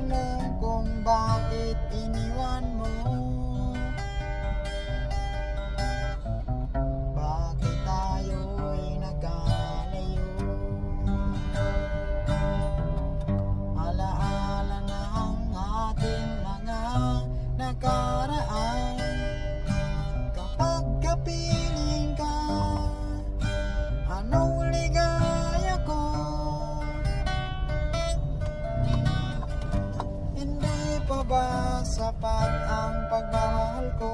tanong kung bakit iniwan mo. Bakit tayo'y nagkalayo? Alaala ng ating mga nakaraan. Kapag kapiling ka, anong ligaya ko? Hindi pa ba sapat ang pagmamahal ko?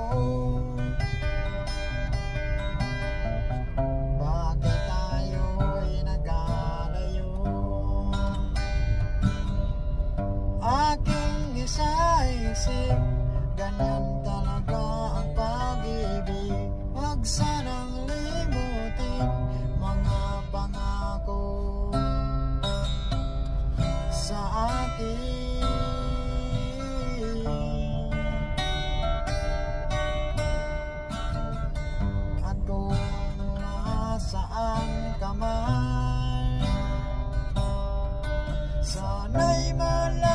Bakit tayo'y nagkalayo? Aking isa-isip, ganyan talaga ang pag-ibig. Huwag sanang limutin mga pangako sa akin. At kung nasaan ka man, sana'y malaman